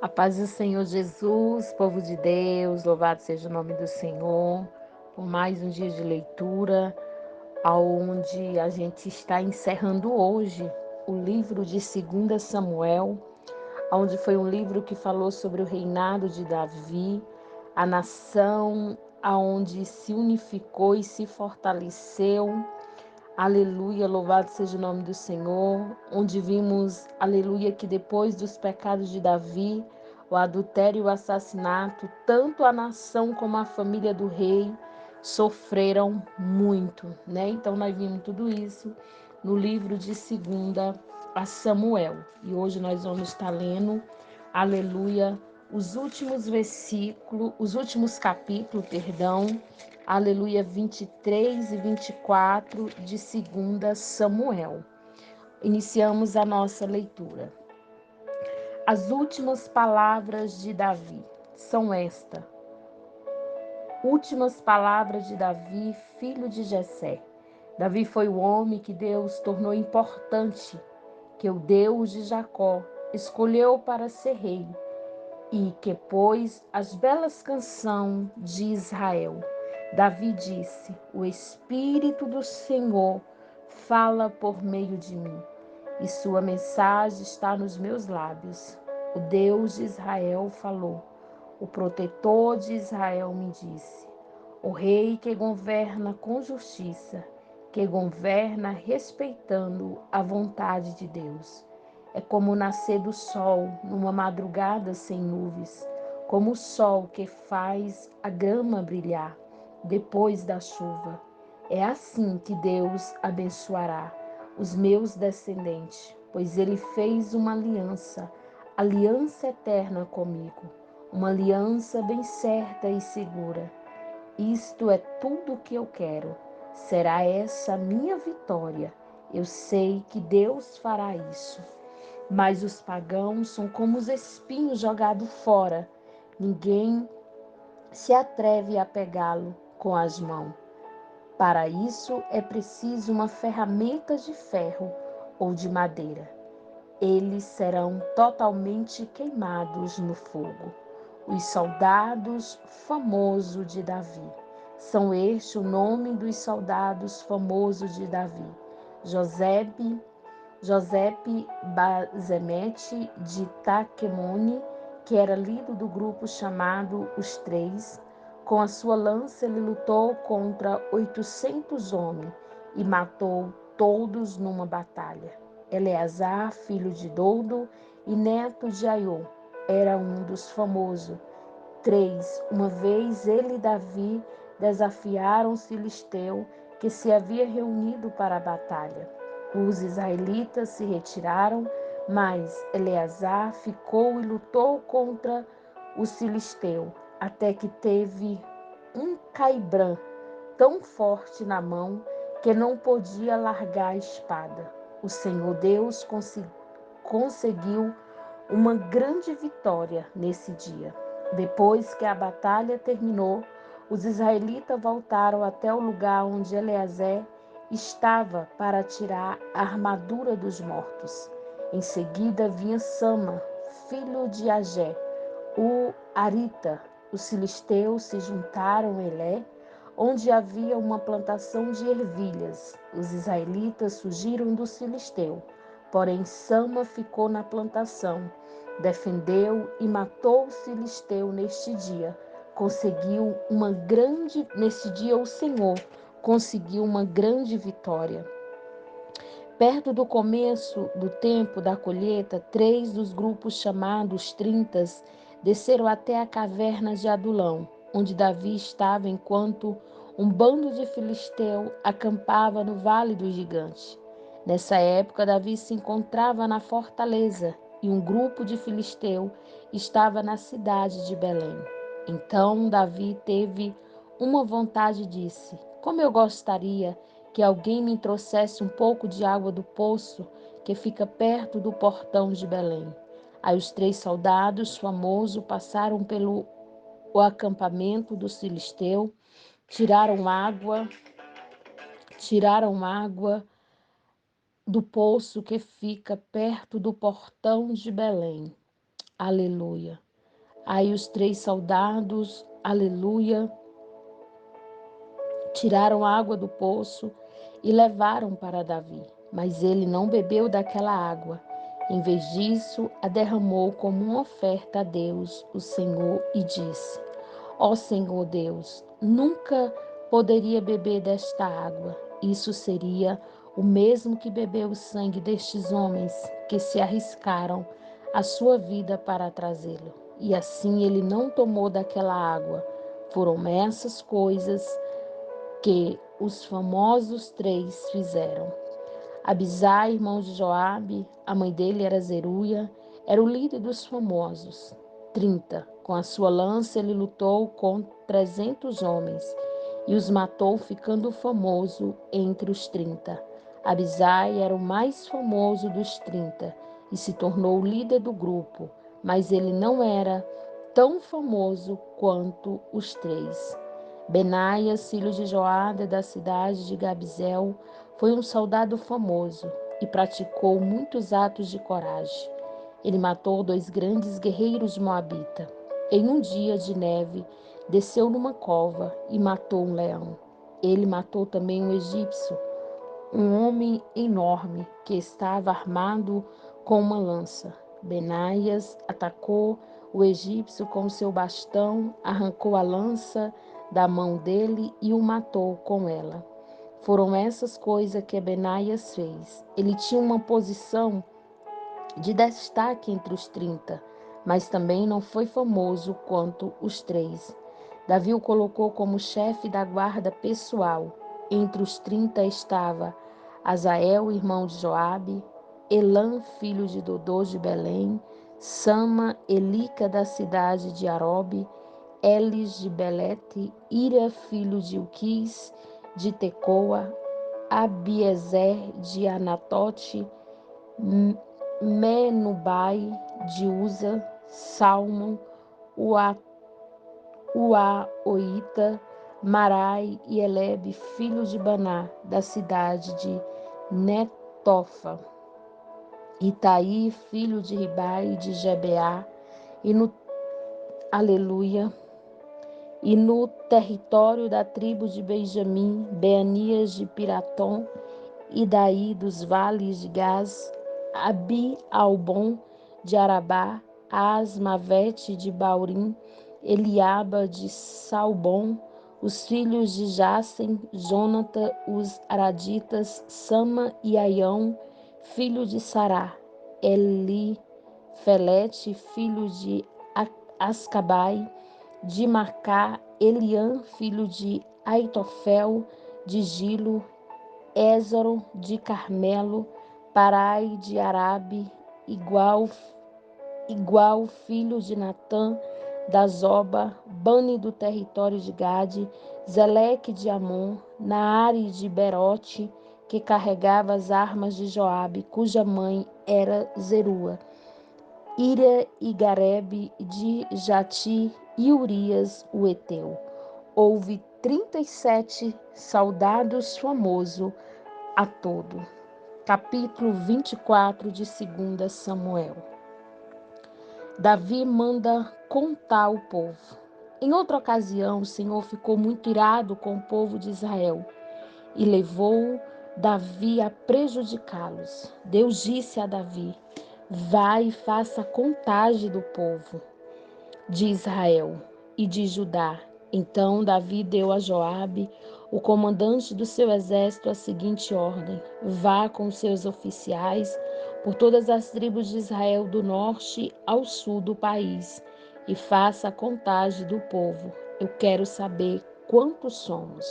A paz do Senhor Jesus, povo de Deus, louvado seja o nome do Senhor, por mais um dia de leitura, aonde a gente está encerrando hoje o livro de 2 Samuel, onde foi um livro que falou sobre o reinado de Davi, a nação aonde se unificou e se fortaleceu. Aleluia, louvado seja o nome do Senhor, onde vimos, aleluia, que depois dos pecados de Davi, o adultério e o assassinato, tanto a nação como a família do rei sofreram muito, né? Então nós vimos tudo isso no livro de 2 Samuel. E hoje nós vamos estar lendo, aleluia, os últimos versículos, os últimos capítulos, aleluia, 23 e 24 de 2 Samuel. Iniciamos a nossa leitura. As últimas palavras de Davi são estas. Últimas palavras de Davi, filho de Jessé. Davi foi o homem que Deus tornou importante, que o Deus de Jacó escolheu para ser rei, e que pôs as belas canções de Israel. Davi disse: o Espírito do Senhor fala por meio de mim, e sua mensagem está nos meus lábios. O Deus de Israel falou, o protetor de Israel me disse: o rei que governa com justiça, que governa respeitando a vontade de Deus. É como o nascer do sol numa madrugada sem nuvens, como o sol que faz a grama brilhar depois da chuva. É assim que Deus abençoará os meus descendentes, pois ele fez uma aliança, aliança eterna comigo, uma aliança bem certa e segura. Isto é tudo o que eu quero. Será essa a minha vitória. Eu sei que Deus fará isso. Mas os pagãos são como os espinhos jogados fora. Ninguém se atreve a pegá-lo com as mãos. Para isso é preciso uma ferramenta de ferro ou de madeira. Eles serão totalmente queimados no fogo. Os soldados famosos de Davi. São este o nome dos soldados famosos de Davi. Josepe Bazemete de Taquemone, que era líder do grupo chamado Os Três. Com a sua lança ele lutou contra 800 homens e matou todos numa batalha. Eleazar, filho de Doudo e neto de Aiô, era um dos famosos. 3. Uma vez ele e Davi desafiaram os filisteus que se havia reunido para a batalha. Os israelitas se retiraram, mas Eleazar ficou e lutou contra os filisteus, até que teve um caibrã tão forte na mão que não podia largar a espada. O Senhor Deus conseguiu uma grande vitória nesse dia. Depois que a batalha terminou, os israelitas voltaram até o lugar onde Eleazar estava para tirar a armadura dos mortos. Em seguida vinha Sama, filho de Agé, o Arita. Os filisteus se juntaram a Elé, onde havia uma plantação de ervilhas. Os israelitas fugiram dos filisteus, porém Sama ficou na plantação, defendeu e matou os filisteus neste dia. Neste dia o Senhor conseguiu uma grande vitória. Perto do começo do tempo da colheita, 3 dos grupos chamados 30 desceram até a caverna de Adulão, onde Davi estava enquanto um bando de filisteu acampava no Vale do Gigante. Nessa época, Davi se encontrava na fortaleza e um grupo de filisteu estava na cidade de Belém. Então Davi teve uma vontade e disse: como eu gostaria que alguém me trouxesse um pouco de água do poço que fica perto do portão de Belém. Aí os 3 soldados famosos passaram pelo acampamento dos filisteus, tiraram água do poço que fica perto do portão de Belém. aleluia. Aí os 3 soldados, aleluia, tiraram água do poço e levaram para Davi. Mas ele não bebeu daquela água. Em vez disso, a derramou como uma oferta a Deus, o Senhor, e disse: Ó Senhor Deus, nunca poderia beber desta água. Isso seria o mesmo que beber o sangue destes homens que se arriscaram a sua vida para trazê-lo. E assim ele não tomou daquela água. Foram essas coisas que os famosos 3 fizeram. Abisai, irmão de Joabe, a mãe dele era Zeruia, era o líder dos famosos. 30. Com a sua lança ele lutou com 300 homens e os matou, ficando famoso entre os 30. Abisai era o mais famoso dos 30 e se tornou o líder do grupo, mas ele não era tão famoso quanto os 3. Benaias, filho de Joada, da cidade de Gabizel, foi um soldado famoso e praticou muitos atos de coragem. Ele matou 2 grandes guerreiros de Moabita. Em um dia de neve, desceu numa cova e matou um leão. Ele matou também um egípcio, um homem enorme que estava armado com uma lança. Benaias atacou o egípcio com seu bastão, arrancou a lança da mão dele e o matou com ela. Foram essas coisas que Benaias fez. Ele tinha uma posição de destaque entre os 30, mas também não foi famoso quanto os 3. Davi o colocou como chefe da guarda pessoal. Entre os 30 estava Azael, irmão de Joabe, Elã, filho de Dodô de Belém, Sama, Elica da cidade de Arobe, Elis de Belete, Ira, filho de Uquis, de Tecoa, Abiezer de Anatote, Menubai de Uza, Salmon, Uaoita, Marai e Elebe, filho de Baná, da cidade de Netofa, Itaí, filho de Ribai, de Gebeá, e no aleluia, e no território da tribo de Benjamim, Beanias de Piratom, e daí dos vales de Gás, Abi-Albon de Arabá, Asmavete de Baurim, Eliaba de Salbom, os filhos de Jassem, Jonata, os araditas, Sama e Aião, filho de Sará, Eli, Felete, filho de Ascabai, de Macá, Eliã, filho de Aitofel, de Gilo, Ézaro de Carmelo, Parai de Arabe, igual filho de Natã, da Zoba, Bani do território de Gade, Zeleque de Amon, Naare de Berote, que carregava as armas de Joabe, cuja mãe era Zerua, Ira e Garebe de Jati e Urias o Eteu. Houve 37 soldados famosos a todo. Capítulo 24 de 2 Samuel. Davi manda contar o povo. Em outra ocasião, o Senhor ficou muito irado com o povo de Israel e levou Davi a prejudicá-los. Deus disse a Davi: vai e faça a contagem do povo de Israel e de Judá. Então Davi deu a Joabe, o comandante do seu exército, a seguinte ordem: vá com seus oficiais por todas as tribos de Israel, do norte ao sul do país, e faça a contagem do povo. Eu quero saber quantos somos.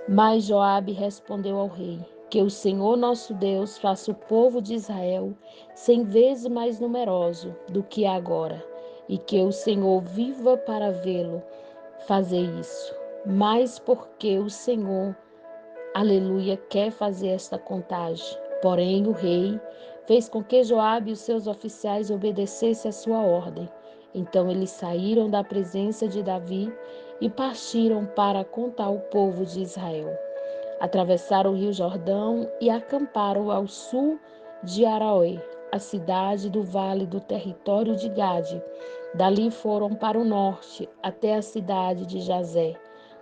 Mas Joabe respondeu ao rei: que o Senhor nosso Deus faça o povo de Israel 100 vezes mais numeroso do que agora, e que o Senhor viva para vê-lo fazer isso. Mas porque o Senhor, aleluia, quer fazer esta contagem. Porém o rei fez com que Joabe e os seus oficiais obedecessem a sua ordem. Então eles saíram da presença de Davi e partiram para contar o povo de Israel. Atravessaram o rio Jordão e acamparam ao sul de Araoê. a cidade do vale do território de Gade. Dali foram para o norte, até a cidade de Jazé.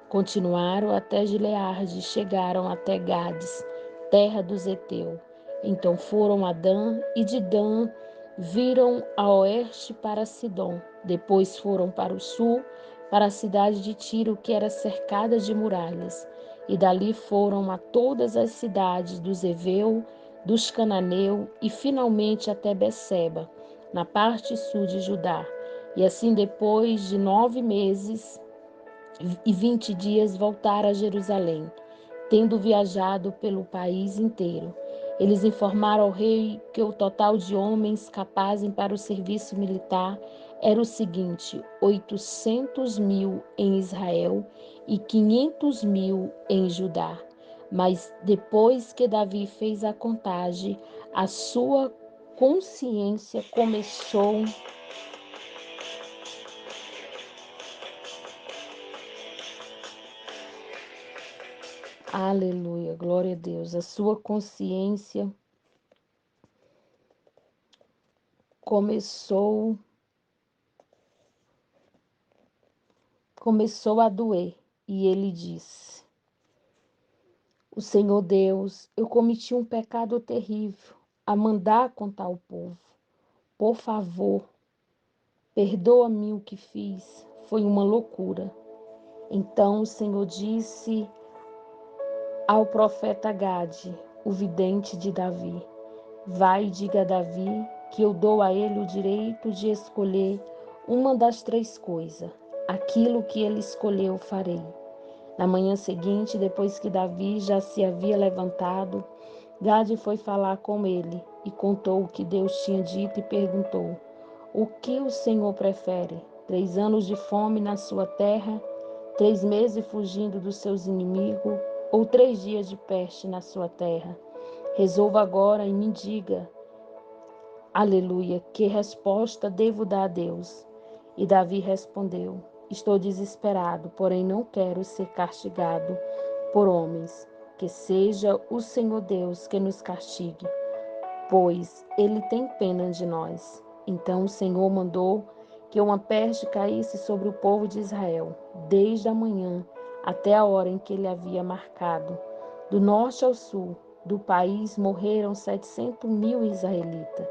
Continuaram até Gileade e chegaram até Gades, terra dos Heteus. Então foram a Dan, e de Dan viram a oeste para Sidom. Depois foram para o sul, para a cidade de Tiro, que era cercada de muralhas. E dali foram a todas as cidades dos Heveus, dos Cananeus e finalmente até Beceba, na parte sul de Judá. E assim, depois de 9 meses e 20 dias, voltaram a Jerusalém, tendo viajado pelo país inteiro. Eles informaram ao rei que o total de homens capazes para o serviço militar era o seguinte: 800.000 em Israel e 500.000 em Judá. Mas depois que Davi fez a contagem, a sua consciência começou. Aleluia, glória a Deus. A sua consciência começou a doer, e ele disse: O Senhor Deus, eu cometi um pecado terrível a mandar contar o povo. Por favor, perdoa-me o que fiz. Foi uma loucura. Então o Senhor disse ao profeta Gade, o vidente de Davi: Vai e diga a Davi que eu dou a ele o direito de escolher uma das três coisas. Aquilo que ele escolheu, farei. Na manhã seguinte, depois que Davi já se havia levantado, Gade foi falar com ele e contou o que Deus tinha dito e perguntou: O que o Senhor prefere? 3 anos de fome na sua terra, 3 meses fugindo dos seus inimigos, ou 3 dias de peste na sua terra? Resolva agora e me diga, aleluia, que resposta devo dar a Deus? E Davi respondeu: Estou desesperado, porém não quero ser castigado por homens. Que seja o Senhor Deus que nos castigue, pois ele tem pena de nós. Então o Senhor mandou que uma peste caísse sobre o povo de Israel, desde a manhã até a hora em que ele havia marcado. Do norte ao sul do país morreram 700.000 israelitas.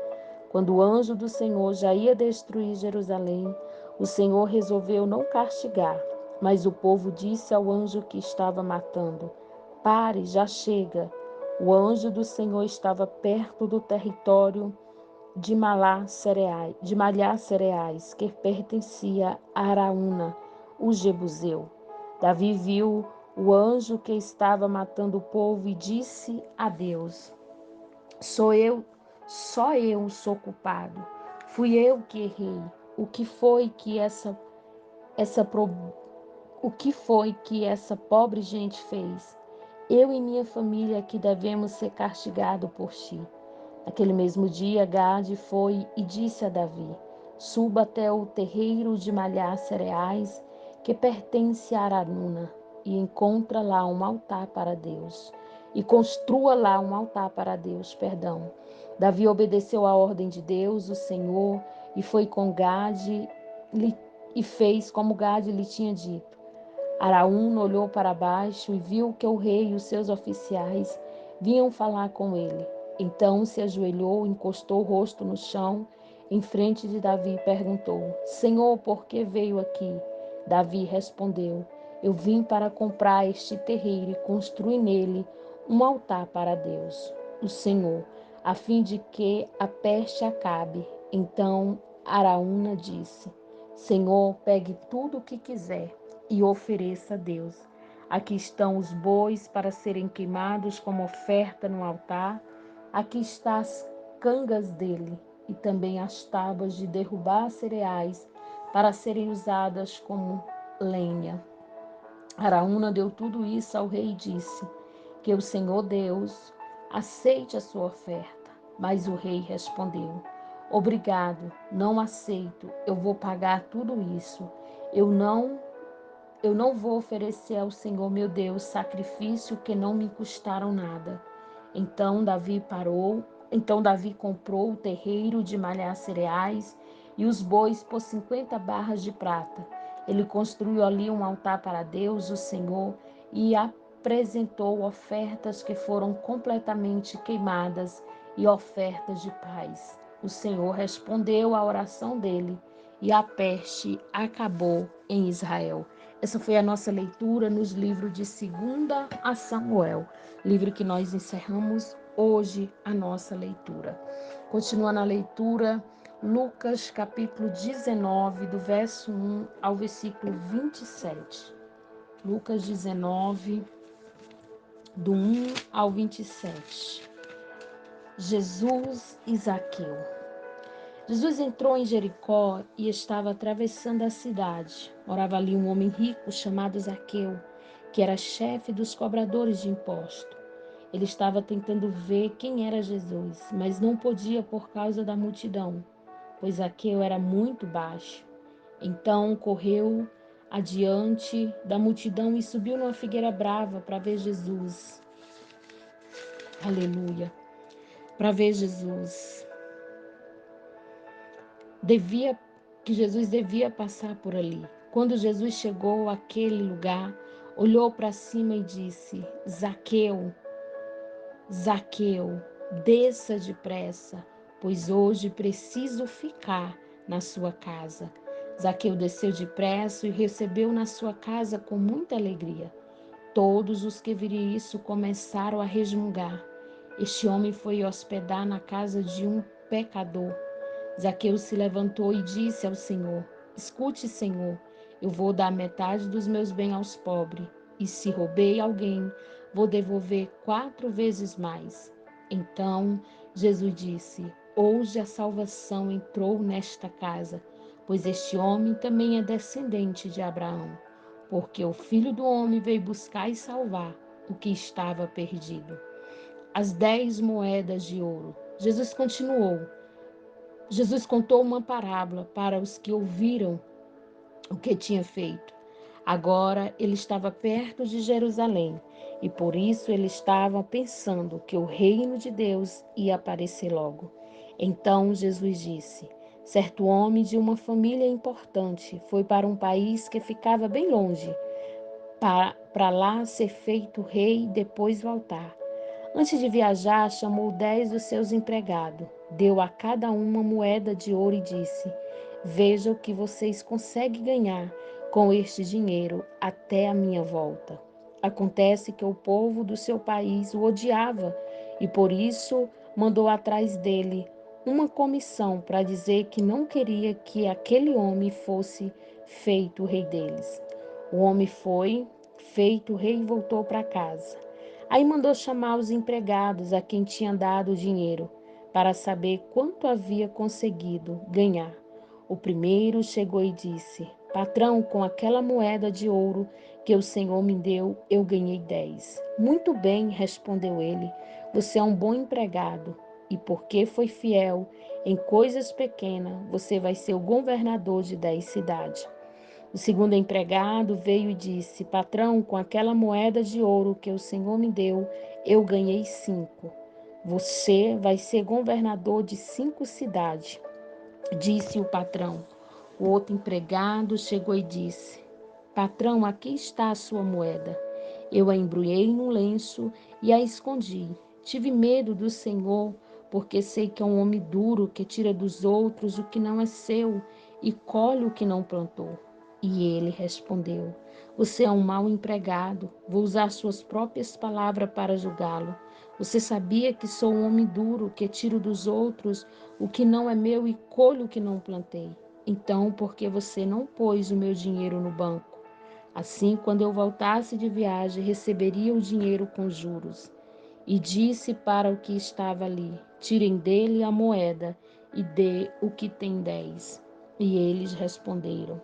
Quando o anjo do Senhor já ia destruir Jerusalém, o Senhor resolveu não castigar, mas o povo disse ao anjo que estava matando: Pare, já chega. O anjo do Senhor estava perto do território de Malhar cereais, que pertencia a Araúna, o Jebuseu. Davi viu o anjo que estava matando o povo e disse a Deus: Só eu sou culpado. Fui eu que errei. O que foi que essa o que foi que essa pobre gente fez? Eu e minha família que devemos ser castigados por ti. Naquele mesmo dia, Gade foi e disse a Davi: Suba até o terreiro de malhar cereais, que pertence a Araúna, e encontra lá um altar para Deus. E construa lá um altar para Deus, perdão. Davi obedeceu à ordem de Deus, o Senhor, e foi com Gade e fez como Gade lhe tinha dito. Araúna olhou para baixo e viu que o rei e os seus oficiais vinham falar com ele. Então se ajoelhou, encostou o rosto no chão, em frente de Davi, e perguntou: Senhor, por que veio aqui? Davi respondeu: Eu vim para comprar este terreiro e construir nele um altar para Deus, o Senhor, a fim de que a peste acabe. Então Araúna disse: Senhor, pegue tudo o que quiser e ofereça a Deus. Aqui estão os bois para serem queimados como oferta no altar. Aqui estão as cangas dele e também as tábuas de derrubar cereais para serem usadas como lenha. Araúna deu tudo isso ao rei e disse: Que o Senhor Deus aceite a sua oferta. Mas o rei respondeu: Obrigado, não aceito. Eu vou pagar tudo isso. Eu não vou oferecer ao Senhor meu Deus sacrifício que não me custaram nada. Então Davi parou, Então Davi comprou o terreiro de malhar cereais e os bois por 50 barras de prata. Ele construiu ali um altar para Deus, o Senhor, e apresentou ofertas que foram completamente queimadas e ofertas de paz. O Senhor respondeu à oração dele e a peste acabou em Israel. Essa foi a nossa leitura nos livros de 2 a Samuel, livro que nós encerramos hoje a nossa leitura. Continuando a leitura, Lucas capítulo 19, do verso 1 ao versículo 27. Lucas 19, do 1 ao 27. Jesus e Zaqueu. Jesus entrou em Jericó e estava atravessando a cidade. Morava ali um homem rico chamado Zaqueu, que era chefe dos cobradores de imposto. Ele estava tentando ver quem era Jesus, mas não podia por causa da multidão, pois Zaqueu era muito baixo. Então correu adiante da multidão e subiu numa figueira brava para ver Jesus. Aleluia! Para ver Jesus. Jesus devia passar por ali. Quando Jesus chegou àquele lugar, olhou para cima e disse: Zaqueu, Zaqueu, desça depressa, pois hoje preciso ficar na sua casa. Zaqueu desceu depressa e recebeu na sua casa com muita alegria. Todos os que viram isso começaram a resmungar. Este homem foi hospedar na casa de um pecador. Zaqueu se levantou e disse ao Senhor: Escute, Senhor, eu vou dar metade dos meus bens aos pobres, e se roubei alguém, vou devolver 4 vezes mais. Então Jesus disse: Hoje a salvação entrou nesta casa, pois este homem também é descendente de Abraão, porque o Filho do Homem veio buscar e salvar o que estava perdido. As 10 moedas de ouro. Jesus contou uma parábola para os que ouviram o que tinha feito. Agora ele estava perto de Jerusalém e por isso ele estava pensando que o reino de Deus ia aparecer logo. Então Jesus disse: Certo homem de uma família importante foi para um país que ficava bem longe, para lá ser feito rei e depois voltar. Antes de viajar, chamou 10 dos seus empregados, deu a cada um uma moeda de ouro e disse: Veja o que vocês conseguem ganhar com este dinheiro até a minha volta. Acontece que o povo do seu país o odiava e por isso mandou atrás dele uma comissão para dizer que não queria que aquele homem fosse feito rei deles. O homem foi feito rei e voltou para casa. Aí mandou chamar os empregados a quem tinha dado o dinheiro, para saber quanto havia conseguido ganhar. O primeiro chegou e disse: Patrão, com aquela moeda de ouro que o Senhor me deu, eu ganhei 10. Muito bem, respondeu ele, você é um bom empregado, e porque foi fiel em coisas pequenas, você vai ser o governador de 10 cidades. O segundo empregado veio e disse: Patrão, com aquela moeda de ouro que o Senhor me deu, eu ganhei 5. Você vai ser governador de 5 cidades, disse o patrão. O outro empregado chegou e disse: Patrão, aqui está a sua moeda. Eu a embrulhei num lenço e a escondi. Tive medo do Senhor, porque sei que é um homem duro que tira dos outros o que não é seu e colhe o que não plantou. E ele respondeu: Você é um mau empregado. Vou usar suas próprias palavras para julgá-lo. Você sabia que sou um homem duro, que tiro dos outros o que não é meu e colho o que não plantei. Então, por que você não pôs o meu dinheiro no banco? Assim, quando eu voltasse de viagem, receberia o dinheiro com juros. E disse para o que estava ali: Tirem dele a moeda e dê o que tem 10. E eles responderam: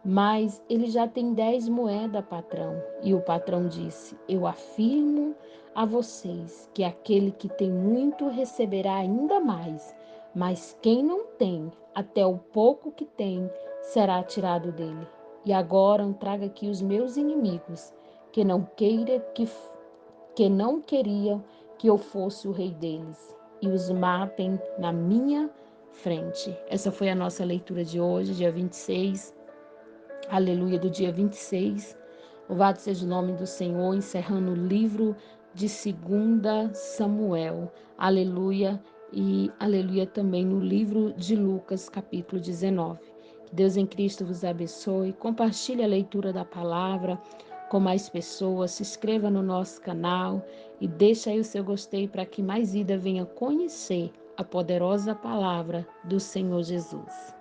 Mas ele já tem 10 moedas, patrão. E o patrão disse: Eu afirmo a vocês que aquele que tem muito receberá ainda mais, mas quem não tem, até o pouco que tem, será tirado dele. E agora traga aqui os meus inimigos, que não queriam que eu fosse o rei deles. e os matem na minha frente. Essa foi a nossa leitura de hoje, dia 26. Aleluia, do dia 26. Louvado seja o nome do Senhor, encerrando o livro de 2 Samuel. Aleluia. E aleluia também no livro de Lucas, capítulo 19. Que Deus em Cristo vos abençoe. Compartilhe a leitura da palavra com mais pessoas. Se inscreva no nosso canal e deixe aí o seu gostei para que mais vida venha conhecer a poderosa palavra do Senhor Jesus.